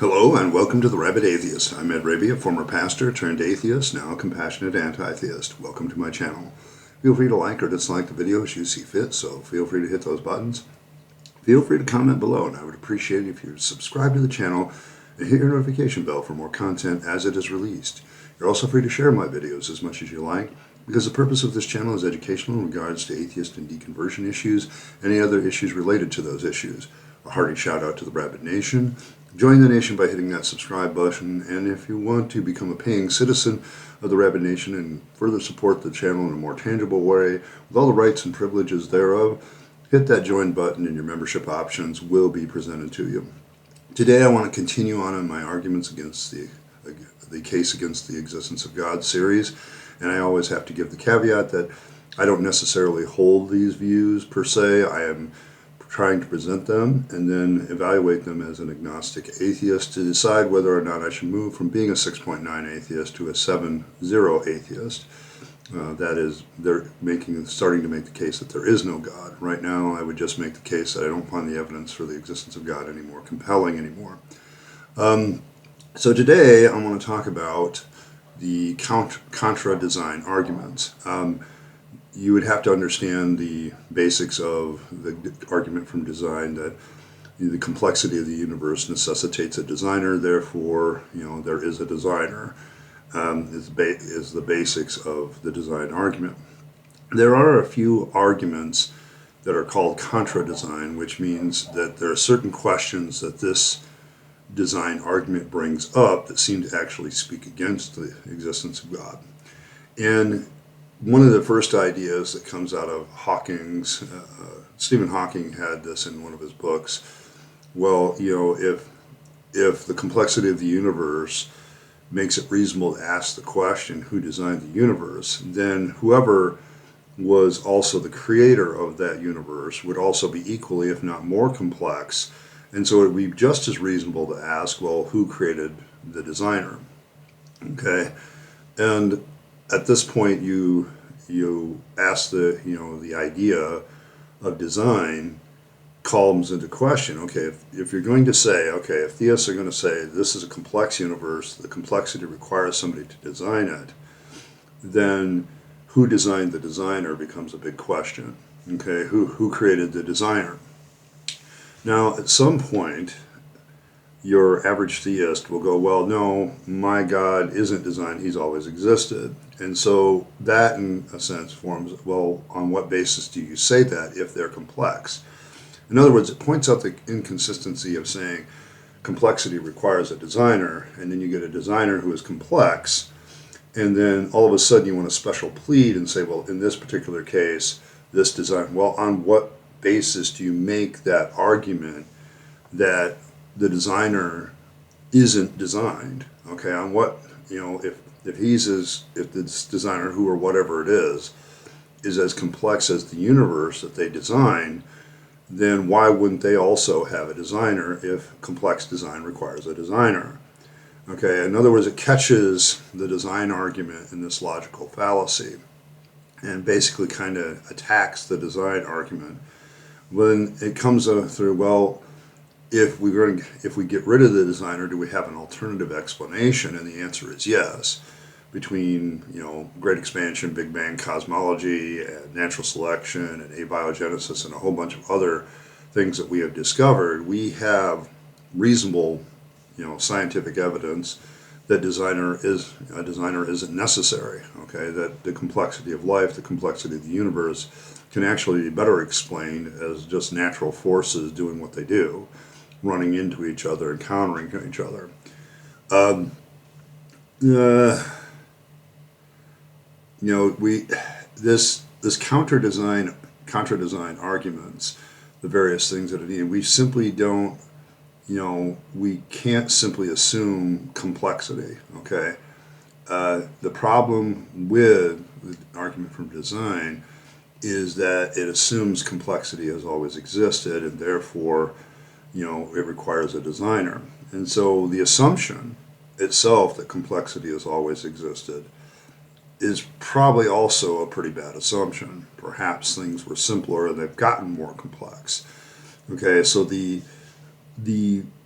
Hello and welcome to the Rabyd Atheist. I'm Rabyd, a former pastor turned atheist, now a compassionate anti-theist. Welcome to my channel. Feel free to like or dislike the video as you see fit, so feel free to hit those buttons. Feel free to comment below, and I would appreciate it if you subscribe to the channel and hit your notification bell for more content as it is released. You're also free to share my videos as much as you like, because the purpose of this channel is educational in regards to atheist and deconversion issues and any other issues related to those issues. A hearty shout out to the Rabyd Nation. Join the nation by hitting that subscribe button, and if you want to become a paying citizen of the Rabyd Nation and further support the channel in a more tangible way with all the rights and privileges thereof, hit that join button and your membership options will be presented to you. Today I want to continue on in my arguments against the case against the existence of God series, and I always have to give the caveat that I don't necessarily hold these views per se. I am trying to present them and then evaluate them as an agnostic atheist to decide whether or not I should move from being a 6.9 atheist to a 7.0 atheist. That is, they're starting to make the case that there is no God. Right now, I would just make the case that I don't find the evidence for the existence of God any more compelling anymore. So today, I want to talk about the Contra-Design arguments. You would have to understand the basics of the argument from design that the complexity of the universe necessitates a designer, therefore, there is a designer, is the basics of the design argument. There are a few arguments that are called contra-design, which means that there are certain questions that this design argument brings up that seem to actually speak against the existence of God. And one of the first ideas that comes out of Hawking's, Stephen Hawking had this in one of his books. Well, if the complexity of the universe makes it reasonable to ask the question, who designed the universe, then whoever was also the creator of that universe would also be equally, if not more, complex. And so it would be just as reasonable to ask, well, who created the designer? Okay, and at this point, you ask the idea of design comes into question. Okay, if you're going to say, okay, if theists are going to say this is a complex universe, the complexity requires somebody to design it, then who designed the designer becomes a big question. Okay, who created the designer? Now, at some point, your average theist will go, well, no, my God isn't designed, he's always existed. And so that, in a sense, forms, well, on what basis do you say that if they're complex? In other words, it points out the inconsistency of saying complexity requires a designer, and then you get a designer who is complex, and then all of a sudden you want a special plead and say, well, in this particular case, this design, well, on what basis do you make that argument that the designer isn't designed? Okay, on what, if this designer, who or whatever it is as complex as the universe that they designed, then why wouldn't they also have a designer if complex design requires a designer? Okay, in other words, it catches the design argument in this logical fallacy and basically kind of attacks the design argument. When it comes through, well, if we get rid of the designer, do we have an alternative explanation? And the answer is yes. Between Great Expansion, Big Bang cosmology, and natural selection, and abiogenesis, and a whole bunch of other things that we have discovered, we have reasonable, scientific evidence that a designer isn't necessary. Okay, that the complexity of life, the complexity of the universe, can actually be better explained as just natural forces doing what they do, running into each other and countering each other. This contra-design arguments, the various things that are needed, we simply don't, we can't simply assume complexity. Okay, the problem with the argument from design is that it assumes complexity has always existed, and therefore, it requires a designer. And so the assumption itself that complexity has always existed is probably also a pretty bad assumption. Perhaps things were simpler and they've gotten more complex. Okay, so the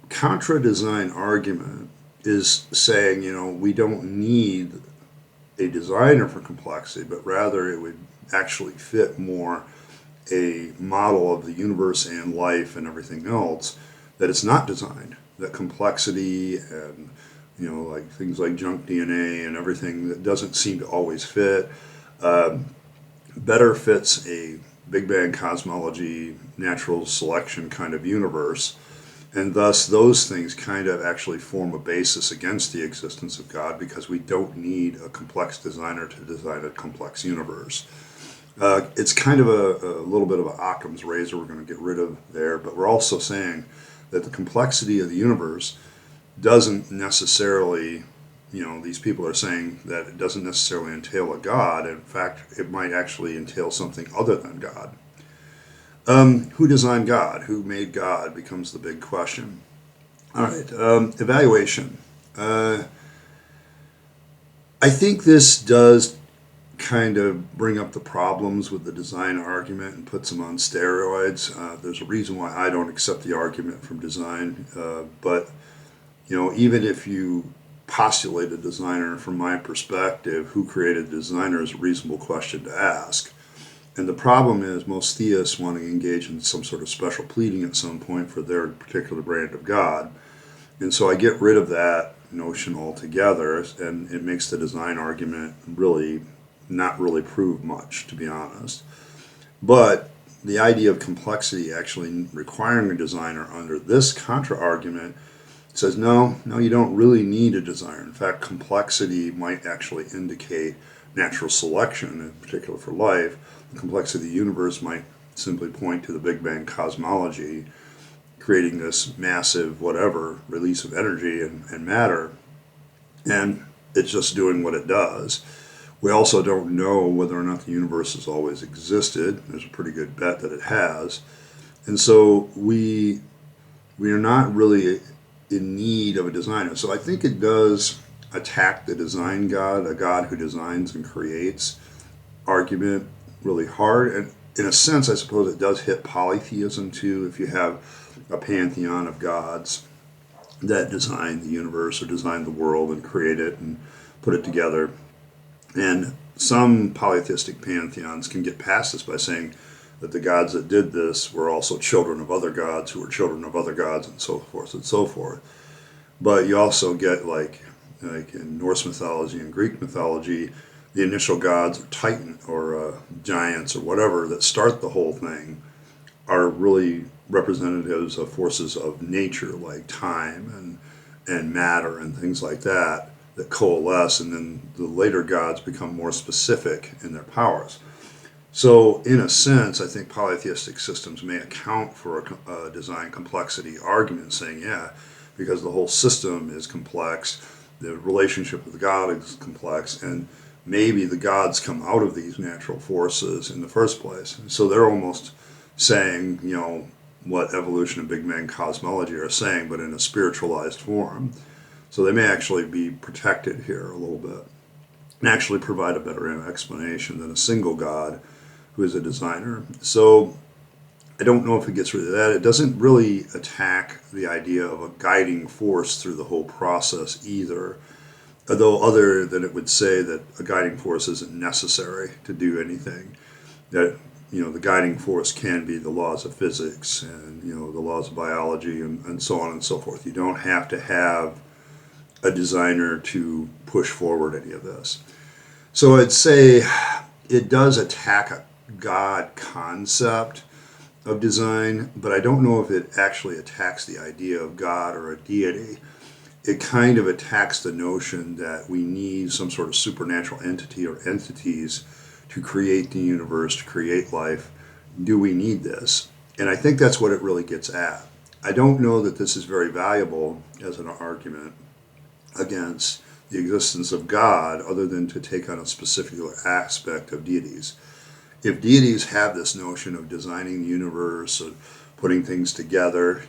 Contra-Design argument is saying, we don't need a designer for complexity, but rather it would actually fit more a model of the universe and life and everything else, that it's not designed, that complexity and like things like junk DNA and everything that doesn't seem to always fit better fits a Big Bang cosmology, natural selection kind of universe. And thus, those things kind of actually form a basis against the existence of God, because we don't need a complex designer to design a complex universe. It's kind of a little bit of an Occam's razor we're going to get rid of there, but we're also saying that the complexity of the universe doesn't necessarily, these people are saying that it doesn't necessarily entail a God. In fact, it might actually entail something other than God. Who designed God? Who made God becomes the big question. All right, evaluation. I think this does kind of bring up the problems with the design argument and puts them on steroids. There's a reason why I don't accept the argument from design, but even if you postulate a designer, from my perspective, who created a designer is a reasonable question to ask. And the problem is most theists want to engage in some sort of special pleading at some point for their particular brand of God. And so I get rid of that notion altogether, and it makes the design argument really not really prove much, to be honest. But the idea of complexity actually requiring a designer under this contra-argument says, no, you don't really need a designer. In fact, complexity might actually indicate natural selection, in particular for life. The complexity of the universe might simply point to the Big Bang cosmology, creating this massive whatever release of energy and matter, and it's just doing what it does. We also don't know whether or not the universe has always existed. There's a pretty good bet that it has. And so we are not really in need of a designer. So I think it does attack the design God, a God who designs and creates argument really hard. And in a sense, I suppose it does hit polytheism too. If you have a pantheon of gods that design the universe or design the world and create it and put it together. And some polytheistic pantheons can get past this by saying that the gods that did this were also children of other gods who were children of other gods, and so forth and so forth. But you also get like in Norse mythology and Greek mythology, the initial gods or Titan or giants or whatever that start the whole thing are really representatives of forces of nature like time and matter and things like that coalesce, and then the later gods become more specific in their powers. So in a sense, I think polytheistic systems may account for a design complexity argument, saying, yeah, because the whole system is complex, the relationship with God is complex, and maybe the gods come out of these natural forces in the first place. So they're almost saying, what evolution and Big Bang cosmology are saying, but in a spiritualized form. So they may actually be protected here a little bit and actually provide a better explanation than a single God who is a designer. So I don't know if it gets rid of that. It doesn't really attack the idea of a guiding force through the whole process either, although other than it would say that a guiding force isn't necessary to do anything. That the guiding force can be the laws of physics and the laws of biology and so on and so forth. You don't have to have a designer to push forward any of this. So I'd say it does attack a God concept of design, but I don't know if it actually attacks the idea of God or a deity. It kind of attacks the notion that we need some sort of supernatural entity or entities to create the universe, to create life. Do we need this? And I think that's what it really gets at. I don't know that this is very valuable as an argument against the existence of God, other than to take on a specific aspect of deities. If deities have this notion of designing the universe, of putting things together,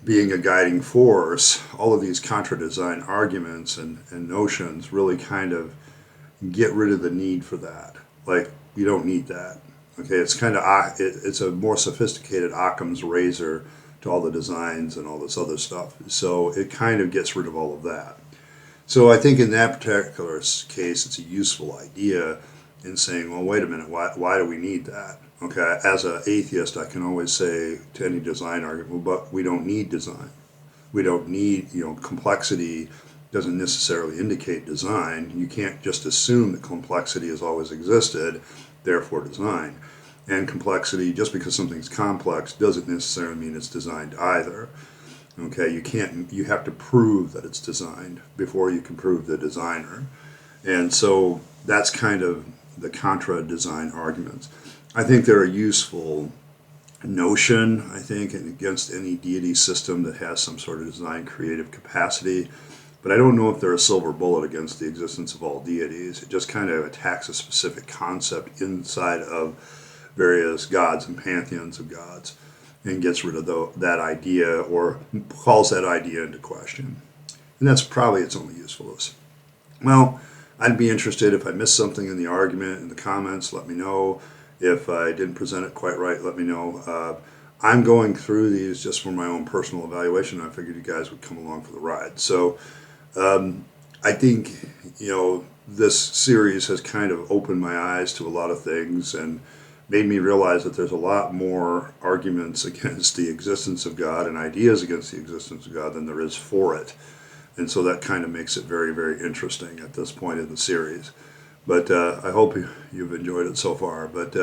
being a guiding force, all of these contra-design arguments and notions really kind of get rid of the need for that. Like, you don't need that. Okay, it's kind of it's a more sophisticated Occam's razor to all the designs and all this other stuff. So it kind of gets rid of all of that. So I think in that particular case, it's a useful idea in saying, well, wait a minute, why do we need that? Okay, as an atheist, I can always say to any design argument, well, but we don't need design. We don't need, complexity doesn't necessarily indicate design. You can't just assume that complexity has always existed, therefore design. And complexity, just because something's complex, doesn't necessarily mean it's designed either. Okay, you have to prove that it's designed before you can prove the designer. And so that's kind of the contra-design arguments. I think they're a useful notion, I think, against any deity system that has some sort of design creative capacity. But I don't know if they're a silver bullet against the existence of all deities. It just kind of attacks a specific concept inside of various gods and pantheons of gods and gets rid of that idea or calls that idea into question. And that's probably its only usefulness. Well, I'd be interested if I missed something in the argument in the comments, let me know. If I didn't present it quite right, let me know. I'm going through these just for my own personal evaluation. I figured you guys would come along for the ride. So I think, this series has kind of opened my eyes to a lot of things and made me realize that there's a lot more arguments against the existence of God and ideas against the existence of God than there is for it. And so that kind of makes it very, very interesting at this point in the series. But I hope you've enjoyed it so far. But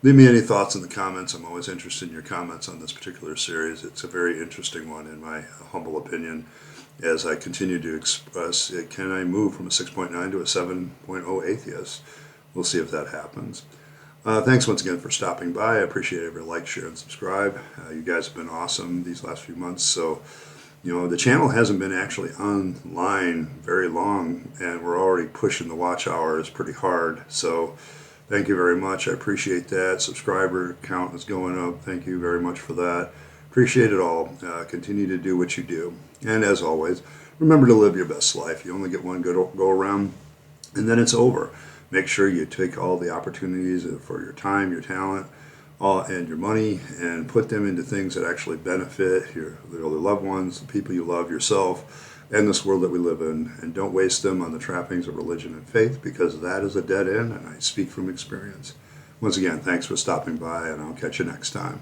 leave me any thoughts in the comments. I'm always interested in your comments on this particular series. It's a very interesting one, in my humble opinion, as I continue to express, can I move from a 6.9 to a 7.0 atheist? We'll see if that happens. Thanks once again for stopping by. I appreciate every like, share, and subscribe. You guys have been awesome these last few months. So, the channel hasn't been actually online very long, and we're already pushing the watch hours pretty hard. So thank you very much. I appreciate that. Subscriber count is going up. Thank you very much for that. Appreciate it all. Continue to do what you do. And as always, remember to live your best life. You only get one go around, and then it's over. Make sure you take all the opportunities for your time, your talent, and your money, and put them into things that actually benefit your other loved ones, the people you love, yourself, and this world that we live in. And don't waste them on the trappings of religion and faith, because that is a dead end, and I speak from experience. Once again, thanks for stopping by, and I'll catch you next time.